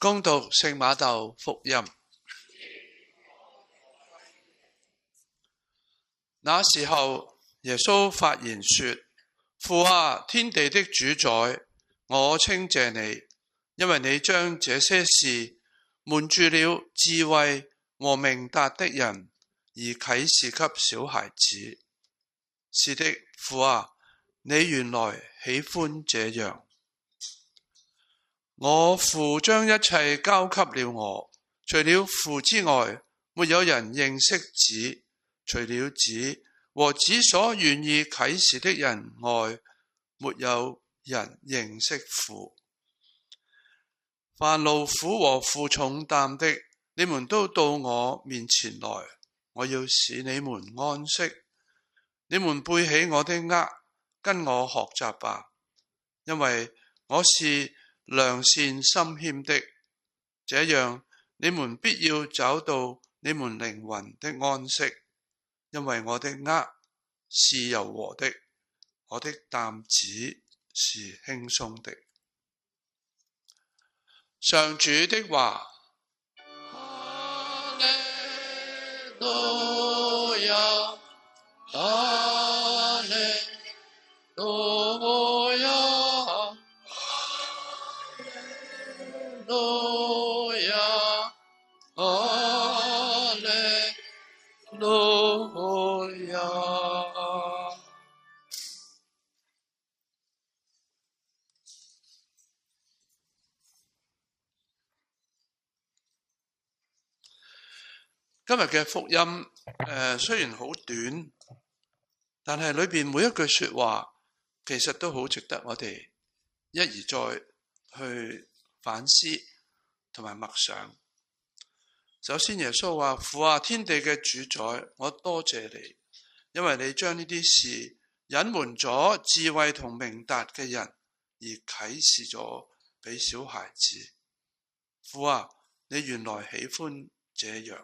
恭讀聖馬竇福音。那時候，耶穌發言說：父啊，天地的主宰，我稱謝你，因為你將這些事瞞住了智慧和明達的人，而啟示給小孩子。是的，父啊，你原來喜歡這樣。我父將一切交給了我，除了父之外，沒有人認識子，除了子和子所願意啟示的人外，沒有人認識父。凡勞苦和負重擔的，你們都到我面前來，我要使你們安息。你們背起我的軛，跟我學習吧，因為我是良善心謙的，這樣你們必要找到你們靈魂的安息。因為我的軛是柔和的，我的擔子是輕鬆的。上主的話。哈利路亞，哈利路亞，哈利路亞，哈利路亞。今日嘅福音雖然好短，但係裏面每一句說話其實都好值得我哋一而再去反思同埋默想。首先耶穌話：父啊，天地嘅主宰，我多謝你，因為你將呢啲事隱瞞咗智慧同明達嘅人，而啟示咗俾小孩子。父啊，你原來喜歡這樣。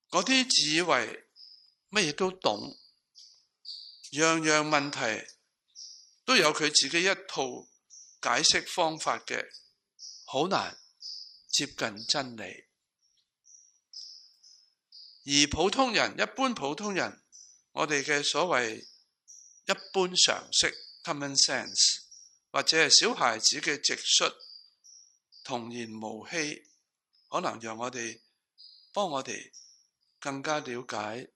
嗰啲自以為乜嘢都懂，樣樣問題都有佢自己一套解釋方法嘅，好難接近真理。而普通人，一般普通人，我哋嘅所謂一般常識 common sense， 或者係小孩子嘅直率童言無欺，可能讓我哋幫我哋更加了解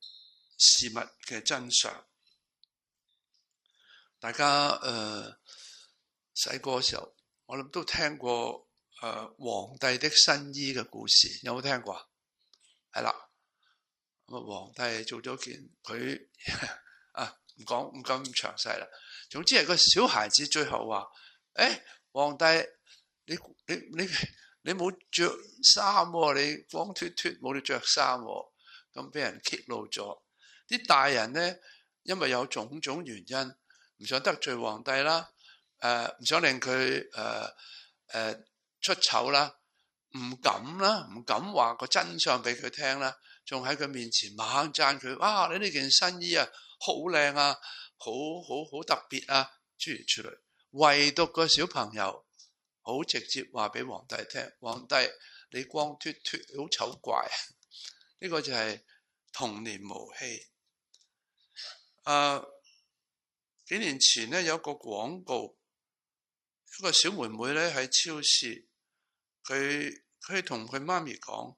事物嘅真相。大家細個時候，我諗都聽過皇帝的新衣嘅故事，有冇聽過啊？係啦，皇帝做咗件佢唔講唔咁詳細啦。總之係個小孩子最後話：皇帝，你冇着衫，你光脫脫冇你着衫。咁俾人揭露咗，啲大人呢，因為有種種原因，唔想得罪皇帝啦，唔想令佢出醜啦，唔敢話個真相俾佢聽啦，仲喺佢面前猛讚佢：哇！你呢件新衣啊，好靚啊，好特別啊，諸如此類。唯獨個小朋友好直接話俾皇帝聽：皇帝，你光脫脫好醜怪。呢個就係童年無欺。幾年前呢，有一個廣告，一個小妹妹咧喺超市，佢同佢媽咪講，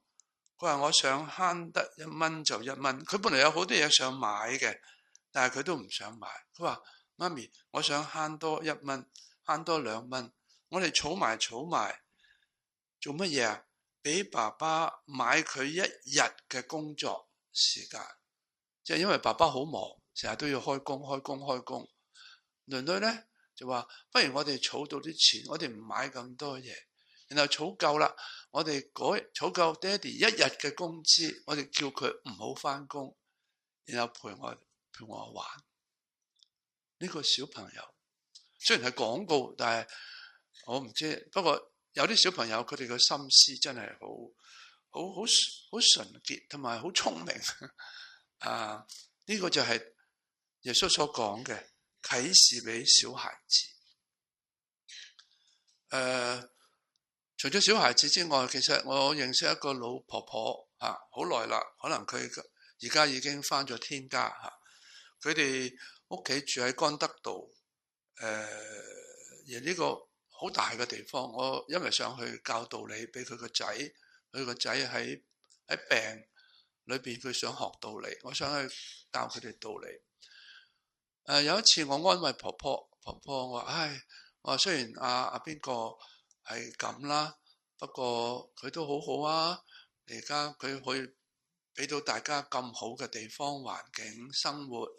佢話我想慳得1蚊就1蚊。佢本來有好多嘢想買嘅，但係佢都唔想買。佢話：媽咪，我想慳多1蚊，慳多2蚊，我哋儲埋做乜嘢啊？俾爸爸買佢1日嘅工作時間，即係因為爸爸好忙，成日都要開工。囡囡呢就話：不如我哋儲到啲錢，我哋唔買咁多嘢，然後儲夠啦，我哋儲夠爹哋1日嘅工資，我哋叫佢唔好返工，然後陪我玩。呢個小朋友雖然係廣告，但係我唔知，不過有啲小朋友佢哋嘅心思真係好純潔，同埋好聰明。呢個就係耶穌所講嘅啟示俾小孩子。除咗小孩子之外，其實我認識一個老婆婆好耐啦，可能佢而家已經返咗天家佢哋屋企住喺干德道，而呢個好大嘅地方，我因為想去教道理俾佢個仔，佢個仔喺病裏邊，佢想學道理，我想去教佢哋道理。有一次我安慰婆婆我話我話雖然阿邊個係咁啦，不過佢都好好啊，而家佢可以俾到大家咁好嘅地方環境生活，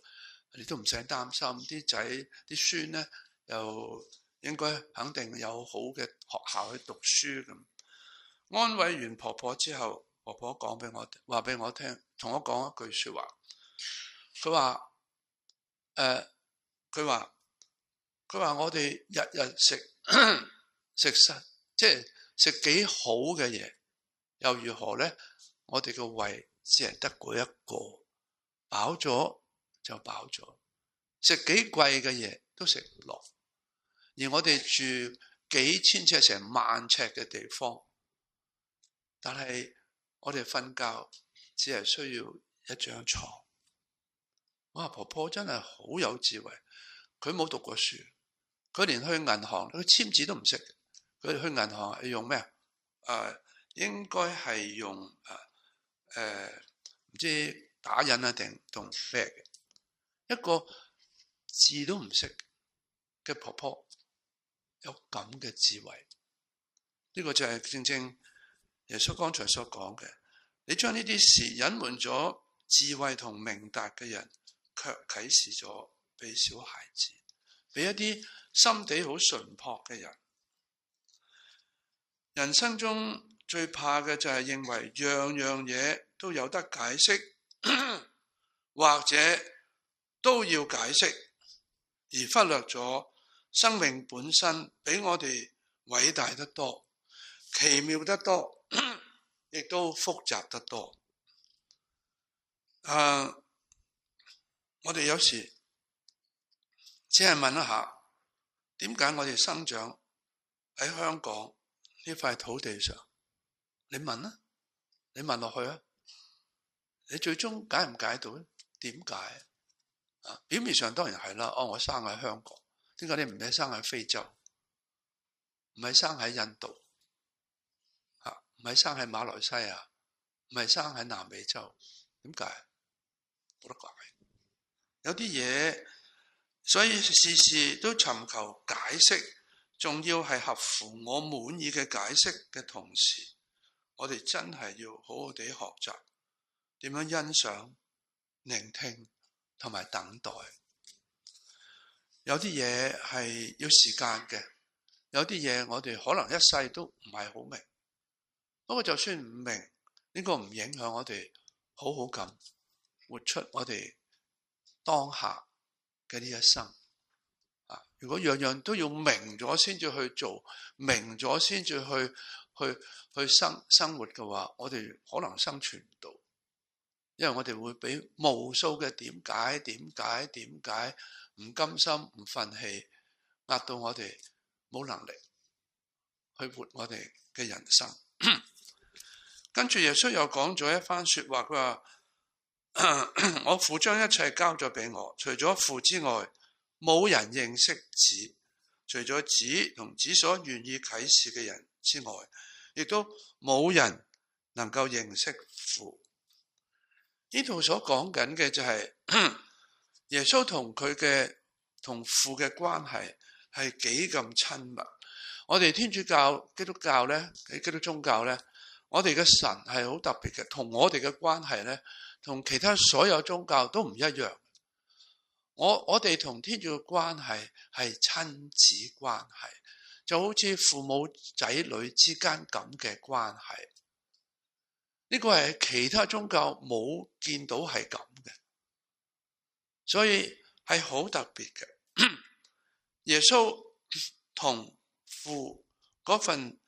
你都唔使擔心，啲仔啲孫呢又應該肯定有好嘅學校去讀書咁。安慰完婆婆之後，婆婆講俾我話俾我聽，同我講一句說話，佢話我哋日日食即係食幾好嘅嘢，又如何呢？我哋個胃只係得嗰一個，飽咗就飽咗，食幾貴嘅嘢都食唔落。而我哋住幾千尺成萬尺嘅地方，但係我哋瞓覺只係需要一張床。哇！婆婆真係好有智慧，佢冇讀過書，佢連去銀行佢簽字都唔識。佢去銀行係用咩應該係用唔知打印定同咩嘅，一個字都唔識嘅婆婆有咁嘅智慧。呢個就係正正耶穌剛才所講嘅，你將呢啲事隱瞞咗智慧同明達嘅人，卻啟示咗俾小孩子，俾一啲心地好純樸嘅人。人生中最怕嘅就係認為樣樣嘢都有得解釋，或者都要解釋，而忽略咗生命本身比我哋偉大得多，奇妙得多，亦都複雜得多。我哋有時只係問一下，點解我哋生長喺香港呢塊土地上？你問啊，你問落去啊，你最終解唔解到咧？點解？表面上當然係啦，我生喺香港，點解你唔係生喺非洲？唔係生喺印度？唔係生喺馬來西亞？唔係生喺南美洲？點解？冇得解。有啲嘢，所以事事都尋求解釋，仲要係合乎我滿意嘅解釋嘅同時，我哋真係要好好地學習點樣欣賞、聆聽同埋等待。有啲嘢係要時間嘅，有啲嘢我哋可能一世都唔係好明。不過就算唔明，呢個唔影響我哋好好咁活出我哋當下嘅呢一生。如果樣樣都要明咗先至去做，明咗先至去生活嘅話，我哋可能生存唔到，因為我哋會俾無數嘅點解唔甘心唔忿氣壓到我哋冇能力去活我哋嘅人生。跟住耶穌又講咗一番說話，佢話我父將一切交咗俾我，除咗父之外，冇人認識子，除咗子同子所願意啟示嘅人之外，亦都冇人能夠認識父。呢度所講緊嘅就係耶穌同父嘅關係係幾咁親密。我哋天主教、基督教咧，喺基督宗教咧，我哋嘅神係好特別嘅，同我哋嘅關係咧，同其他所有宗教都唔一樣。我哋同天主嘅關係係親子關係，就好似父母仔女之間咁嘅關係。呢個係其他宗教冇見到係咁嘅，所以係好特別嘅。耶穌同父嗰份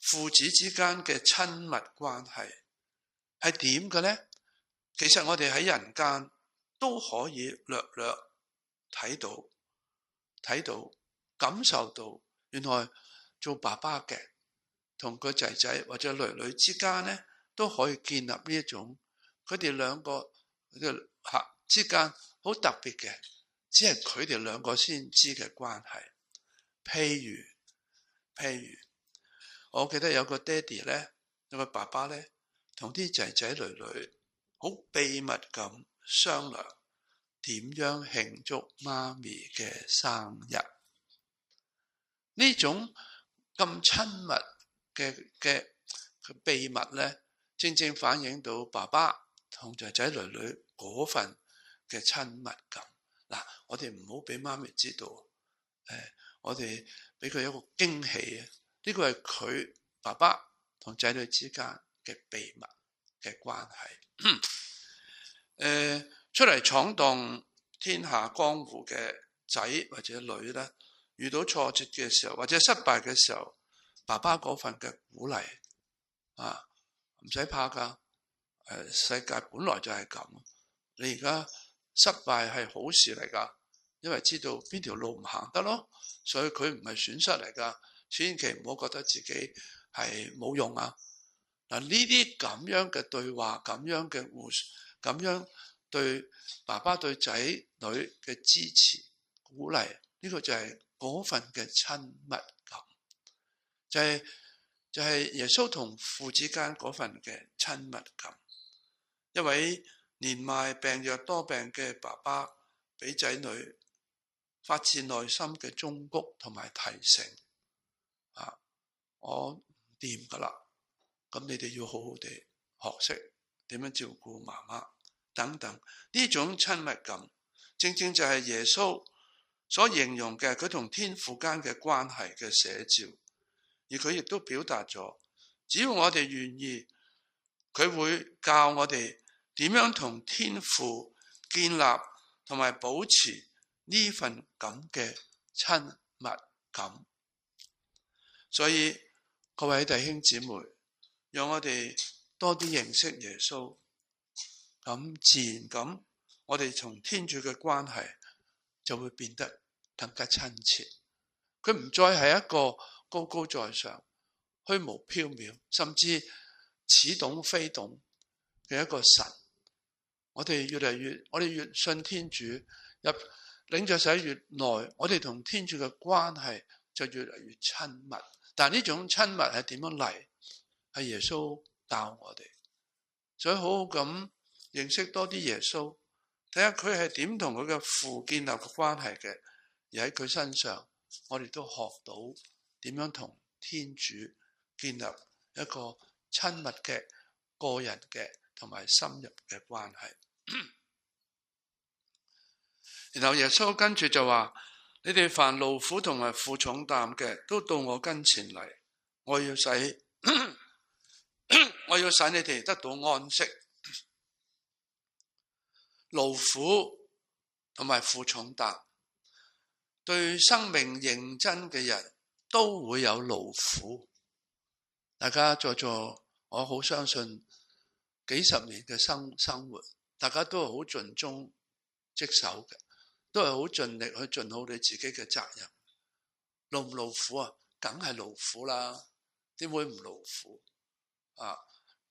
父子之間嘅親密關係係點嘅呢？其實我哋喺人間都可以略睇到、感受到，原來做爸爸嘅，同個仔仔或者女女之間呢，都可以建立呢一種佢哋兩個嘅之間好特別嘅，只係佢哋兩個先知嘅關係。譬如，我記得有個爹哋呢，有個爸爸呢，同啲仔仔女女好秘密咁商量點樣慶祝媽咪嘅生日。呢種咁親密嘅秘密呢，正正反映到爸爸同仔仔女女嗰份嘅親密感。嗱，我哋唔好俾媽咪知道，我哋俾佢一個驚喜啊！呢個係佢爸爸同仔女之間嘅秘密嘅關係。出嚟闖蕩天下江湖嘅仔或者女呢，遇到挫折嘅時候或者失敗嘅時候，爸爸嗰份嘅鼓勵啊，唔使怕噶。世界本來就係咁，你而家失敗係好事嚟噶，因為知道邊條路唔行得咯，所以佢唔係損失嚟噶。千祈唔好覺得自己係冇用啊！嗱，呢啲咁樣嘅對話，咁樣嘅咁樣對爸爸對仔女嘅支持鼓勵，呢個就係嗰份嘅親密感，就係耶穌同父之間嗰份嘅親密感。一位年邁病弱多病嘅爸爸，俾仔女發自內心嘅忠告同埋提醒。我唔掂噶啦，咁你哋要好好地學識點樣照顧媽媽等等。呢種親密感，正正就係耶穌所形容嘅佢同天父間嘅關係嘅寫照。而佢亦都表達咗，只要我哋願意，佢會教我哋點樣同天父建立同埋保持呢份咁嘅親密感。所以各位弟兄姊妹，讓我哋多啲認識耶穌，咁自然咁，我哋同天主嘅關係就會變得更加親切。佢唔再係一個高高在上、虛無縹緲，甚至似懂非懂嘅一個神。我哋越信天主，領著洗越耐，我哋同天主嘅關係就越嚟越親密。但呢種親密係點樣嚟？係耶穌教我哋，所以好好咁認識多啲耶穌，睇下佢係點同佢嘅父建立嘅關係嘅，而喺佢身上，我哋都學到點樣同天主建立一個親密嘅個人嘅同埋深入嘅關係。然後耶穌跟住就話：你哋凡勞苦同埋負重擔嘅，都到我跟前嚟，我要使你哋得到安息。勞苦同埋負重擔，對生命認真嘅人都會有勞苦。大家在座，我好相信幾十年嘅生活，大家都係好盡忠職守嘅，都係好盡力去盡好你自己嘅責任。勞唔勞苦啊？梗係勞苦啦，點會唔勞苦啊？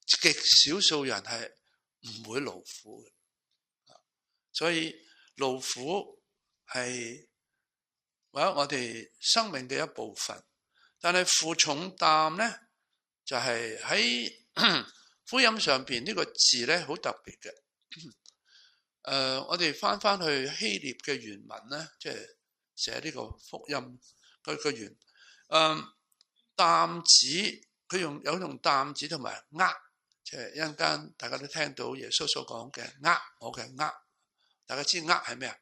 極少數人係唔會勞苦嘅，所以勞苦係我哋生命嘅一部分。但係負重擔呢，就係喺福音上邊呢個字呢，好特別嘅。我哋翻去希臘嘅原文呢，即係寫呢個福音個原擔子，佢有用擔子同埋軛，即係一陣間大家都聽到耶穌所講嘅軛，我嘅軛，大家知軛係咩啊？